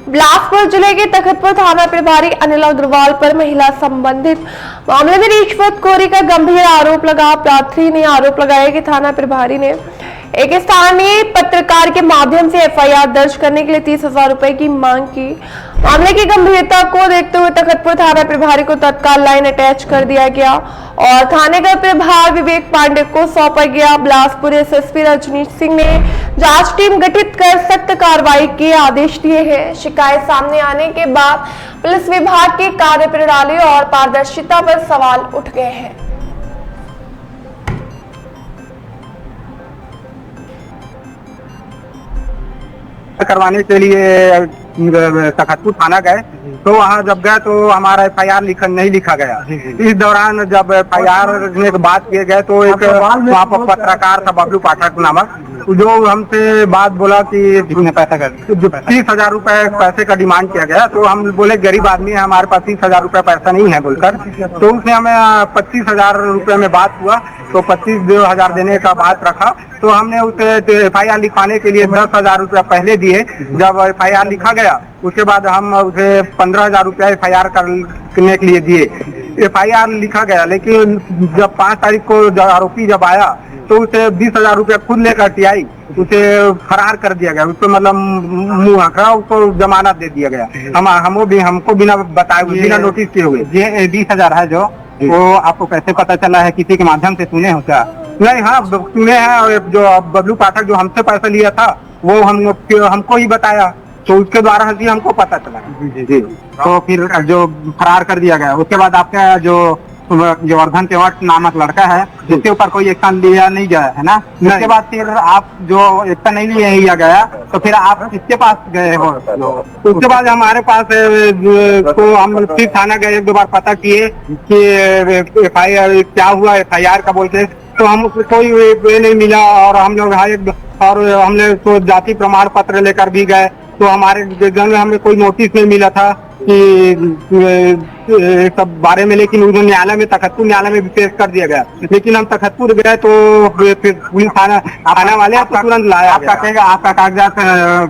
बिलासपुर जिले के तखतपुर थाना प्रभारी अनिल अग्रवाल पर महिला संबंधित मामले में रिश्वतखोरी का गंभीर आरोप लगा। प्रार्थी ने आरोप लगाया कि थाना प्रभारी ने एक स्थानीय पत्रकार के माध्यम से एफआईआर दर्ज करने के लिए 30,000 रुपए की मांग की। मामले की गंभीरता को देखते हुए तखतपुर थाना प्रभारी को तत्काल लाइन अटैच कर दिया गया और थाने का प्रभार विवेक पांडे को सौंपा गया। बिलासपुर एसएसपी रजनीश सिंह ने जांच टीम गठित कर सख्त कार्रवाई के आदेश दिए हैं। शिकायत सामने आने के बाद पुलिस विभाग की कार्य प्रणाली और पारदर्शिता पर सवाल उठ गए हैं। करवाने के लिए तखतपुर थाना गए तो वहाँ जब गए तो हमारा एफआईआर नहीं लिखा गया। इस दौरान जब एफआईआर में बात किए गए तो एक वहाँ पर पत्रकार था बबलू पाठक नामक, जो हमसे बात बोला कि पैसा कर 30,000 रुपए पैसे का डिमांड किया गया। तो हम बोले गरीब आदमी है, हमारे पास 30,000 रुपए पैसा नहीं है बोलकर। तो उसने हमें 25,000 रुपए में बात हुआ तो 25,000 देने का बात रखा। तो हमने उसे एफआईआर लिखवाने के लिए 10,000 रुपया पहले दिए। जब एफआईआर लिखा गया उसके बाद हम उसे 15,000 रुपया एफआईआर करने के लिए दिए। एफआईआर लिखा गया, लेकिन जब 5 तारीख को आरोपी जब आया तो उसे 20,000 रुपया खुद लेकर टीआई उसे फरार कर दिया गया। उसको मतलब मुंह आंकड़ा, उसको जमानत दे दिया गया। हमको बिना बताए बिना नोटिस किए हुए। ये 20,000 है जो वो आपको कैसे पता चला है? किसी के माध्यम से सुने हो क्या? नहीं, हाँ सुने हैं। और जो बबलू पाठक जो हमसे पैसा लिया था वो हमको ही बताया, तो उसके द्वारा ही हमको पता चला। जी। तो फिर जो फरार कर दिया गया उसके बाद आपका जो वर्धन केवट नामक लड़का है जिसके ऊपर कोई एक्शन लिया नहीं गया है ना, उसके बाद फिर आप जो एक्शन नहीं लिया गया तो फिर आप किसके पास गए हो? उसके बाद हमारे पास तो हम फिर थाना गए, 1-2 बार पता किए कि एफआईआर क्या हुआ एफआईआर का बोल के, तो हमको कोई वे नहीं मिला। और हम लोग और हमने तो जाति प्रमाण पत्र लेकर भी गए तो हमारे में हमें कोई नोटिस नहीं मिला था कि सब बारे में, लेकिन उन्होंने न्यायालय में तखतपुर न्यायालय में भी पेश कर दिया गया। लेकिन हम तखतपुर गए तो फिर पुलिस थाना वाले आपको तुरंत लाया। आपका कहेगा आपका कागजात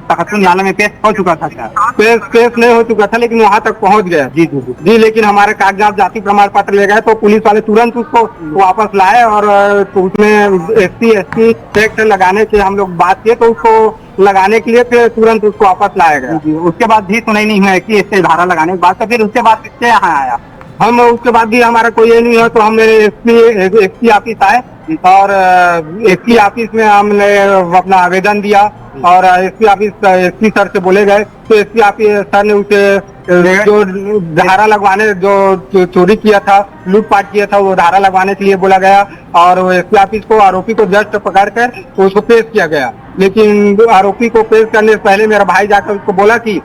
तखतपुर न्यायालय में पेश हो चुका था क्या? पेश नहीं हो चुका था, लेकिन वहाँ तक पहुँच गया। जी, लेकिन हमारे कागजात जाति प्रमाण पत्र ले गए तो पुलिस वाले तुरंत उसको वापस लाए और उसमें SC एक्ट लगाने के हम लोग बात किए तो उसको लगाने के लिए फिर तुरंत उसको वापस लाया गया। उसके बाद भी सुनाई नहीं हुआ कि इससे धारा लगाने के बाद, तो फिर उसके बाद किससे यहाँ आया? हम उसके बाद भी हमारा कोई ये नहीं है तो हमने एसपी ऑफिस आए और एसपी ऑफिस में हमने अपना आवेदन दिया और एसपी सर से बोले गए तो एसपी ऑफिस सर ने उसे जो धारा लगवाने, जो चोरी किया था, लूटपाट किया था, वो धारा लगवाने के लिए बोला गया और एसपी ऑफिस को आरोपी को जस्ट पकड़ कर उसको पेश किया गया। लेकिन आरोपी को पेश करने से पहले मेरा भाई जाकर उसको बोला कि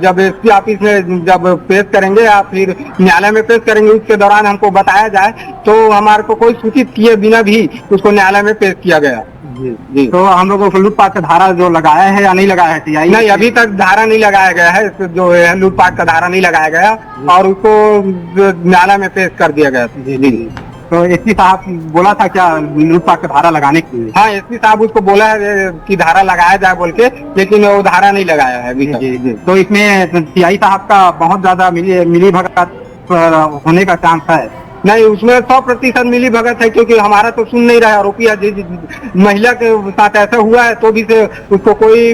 जब एसपी ऑफिस में जब पेश करेंगे या फिर न्यायालय में पेश करेंगे उसके दौरान हमको बताया जाए, तो हमारे को कोई सूचित किए बिना भी उसको न्यायालय में पेश किया गया। जी। तो हम लोगों को लूटपाट का धारा जो लगाया है या नहीं लगाया है टीआई? नहीं, अभी तक धारा नहीं लगाया गया है, जो है लूटपाट का धारा नहीं लगाया गया और उसको न्यायालय में पेश कर दिया गया। जी। तो एसपी साहब बोला था क्या लूटपाट का धारा लगाने के लिए? हाँ, एसपी साहब उसको बोला है कि धारा लगाया जाए बोल के, लेकिन वो धारा नहीं लगाया है अभी। जी। तो इसमें टीआई साहब का बहुत ज्यादा मिली भगत होने का चांस है? नहीं, उसमें 100% मिली भगत है, क्योंकि हमारा तो सुन नहीं रहा है आरोपी। महिला के साथ ऐसा हुआ है तो भी से उसको कोई